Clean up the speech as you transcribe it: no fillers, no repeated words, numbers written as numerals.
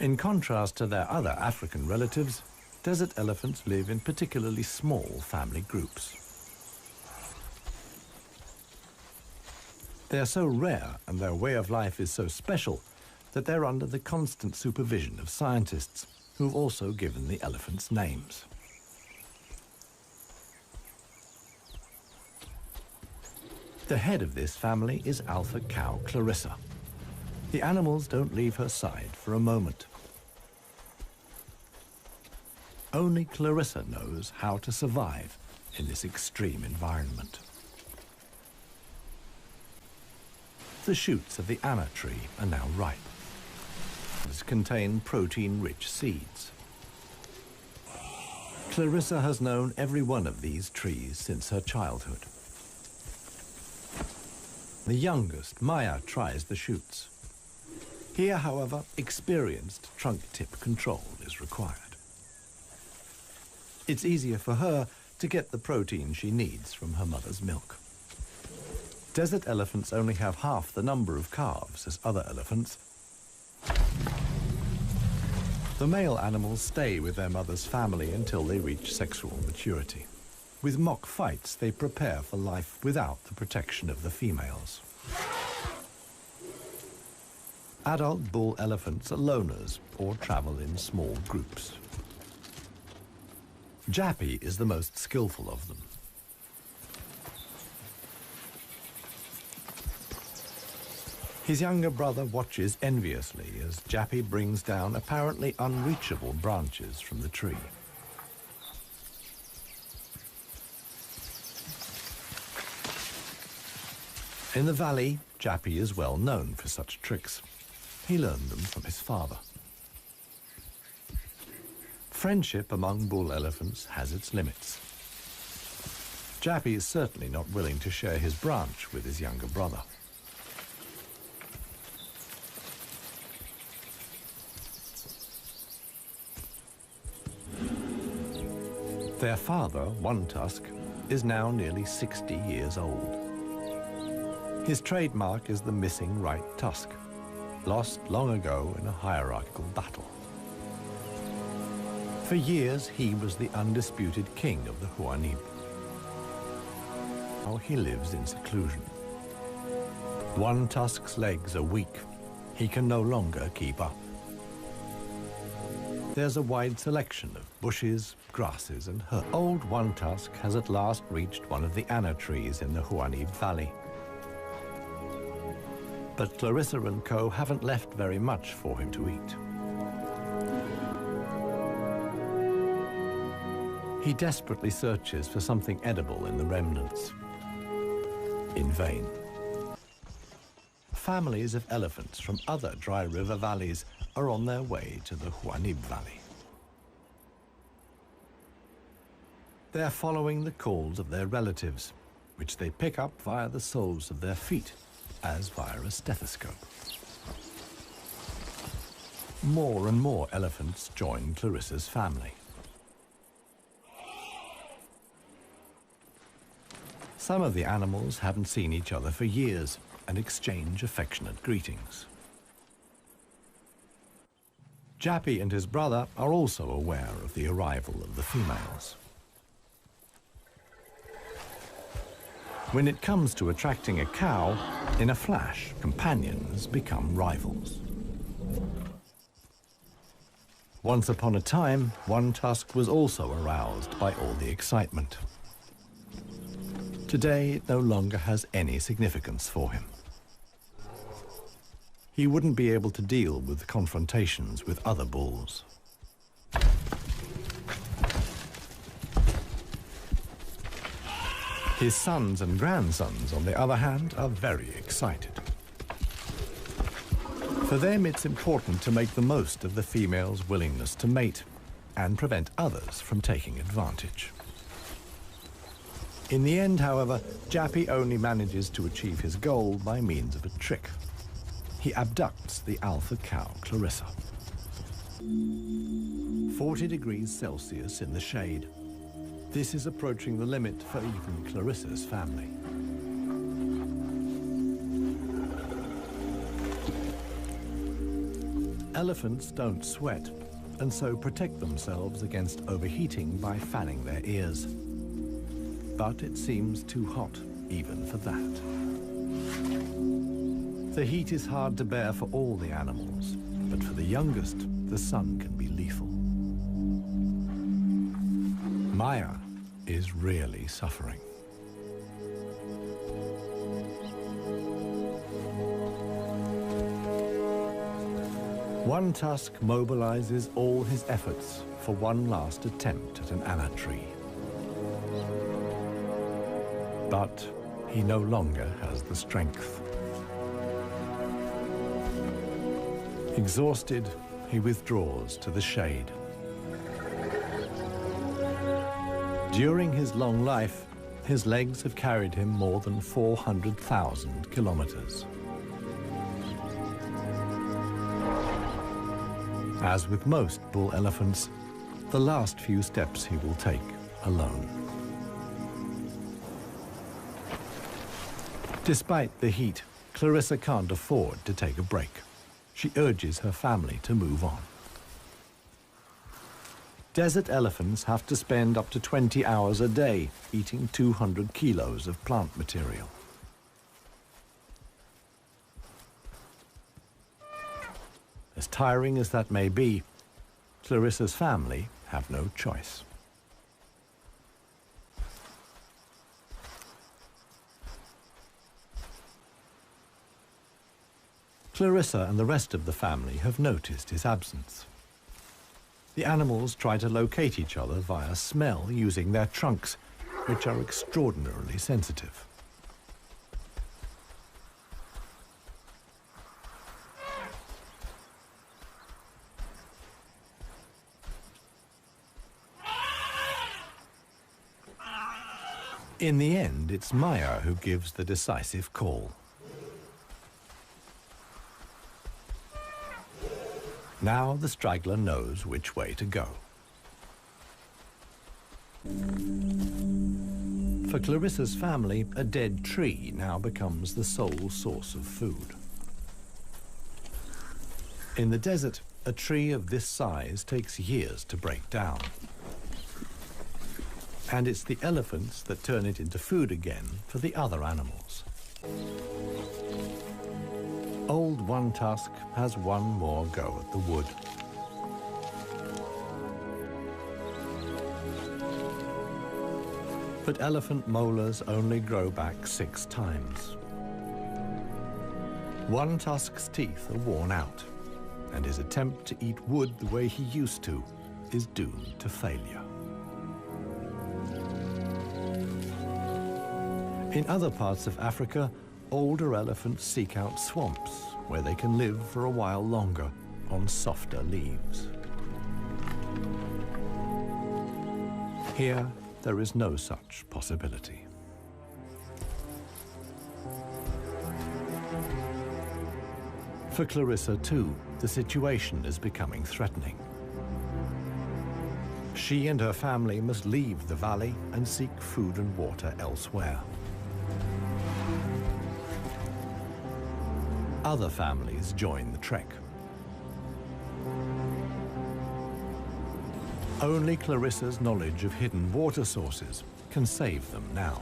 In contrast to their other African relatives, desert elephants live in particularly small family groups. They are so rare and their way of life is so special that they're under the constant supervision of scientists who've also given the elephants names. The head of this family is alpha cow Clarissa. The animals don't leave her side for a moment. Only Clarissa knows how to survive in this extreme environment. The shoots of the anna tree are now ripe. These contain protein-rich seeds. Clarissa has known every one of these trees since her childhood. The youngest, Maya, tries the shoots. Here, however, experienced trunk tip control is required. It's easier for her to get the protein she needs from her mother's milk. Desert elephants only have half the number of calves as other elephants. The male animals stay with their mother's family until they reach sexual maturity. With mock fights, they prepare for life without the protection of the females. Adult bull elephants are loners or travel in small groups. Jappy is the most skillful of them. His younger brother watches enviously as Jappy brings down apparently unreachable branches from the tree. In the valley, Jappy is well known for such tricks. He learned them from his father. Friendship among bull elephants has its limits. Jappy is certainly not willing to share his branch with his younger brother. Their father, One Tusk, is now nearly 60 years old. His trademark is the missing right tusk, lost long ago in a hierarchical battle. For years, he was the undisputed king of the Huanib. Now he lives in seclusion. One Tusk's legs are weak. He can no longer keep up. There's a wide selection of bushes, grasses, and herbs. Old One Tusk has at last reached one of the anna trees in the Huanib Valley. But Clarissa and co. haven't left very much for him to eat. He desperately searches for something edible in the remnants. In vain. Families of elephants from other dry river valleys are on their way to the Huanib Valley. They are following the calls of their relatives, which they pick up via the soles of their feet, as via a stethoscope. More and more elephants join Clarissa's family. Some of the animals haven't seen each other for years and exchange affectionate greetings. Jappy and his brother are also aware of the arrival of the females. When it comes to attracting a cow, in a flash, companions become rivals. Once upon a time, One Tusk was also aroused by all the excitement. Today, it no longer has any significance for him. He wouldn't be able to deal with confrontations with other bulls. His sons and grandsons, on the other hand, are very excited. For them, it's important to make the most of the female's willingness to mate and prevent others from taking advantage. In the end, however, Jappy only manages to achieve his goal by means of a trick. He abducts the alpha cow, Clarissa. 40 degrees Celsius in the shade. This is approaching the limit for even Clarissa's family. Elephants don't sweat, and so protect themselves against overheating by fanning their ears. But it seems too hot, even for that. The heat is hard to bear for all the animals, but for the youngest, the sun can be lethal. Maya is really suffering. One Tusk mobilizes all his efforts for one last attempt at an anna tree. But he no longer has the strength. Exhausted, he withdraws to the shade. During his long life, his legs have carried him more than 400,000 kilometers. As with most bull elephants, the last few steps he will take alone. Despite the heat, Clarissa can't afford to take a break. She urges her family to move on. Desert elephants have to spend up to 20 hours a day eating 200 kilos of plant material. As tiring as that may be, Clarissa's family have no choice. Clarissa and the rest of the family have noticed his absence. The animals try to locate each other via smell using their trunks, which are extraordinarily sensitive. In the end, it's Maya who gives the decisive call. Now the straggler knows which way to go. For Clarissa's family, a dead tree now becomes the sole source of food. In the desert, a tree of this size takes years to break down. And it's the elephants that turn it into food again for the other animals. Old One Tusk has one more go at the wood. But elephant molars only grow back 6 times. One Tusk's teeth are worn out, and his attempt to eat wood the way he used to is doomed to failure. In other parts of Africa, older elephants seek out swamps where they can live for a while longer on softer leaves. Here, there is no such possibility. For Clarissa, too, the situation is becoming threatening. She and her family must leave the valley and seek food and water elsewhere. Other families join the trek. Only Clarissa's knowledge of hidden water sources can save them now.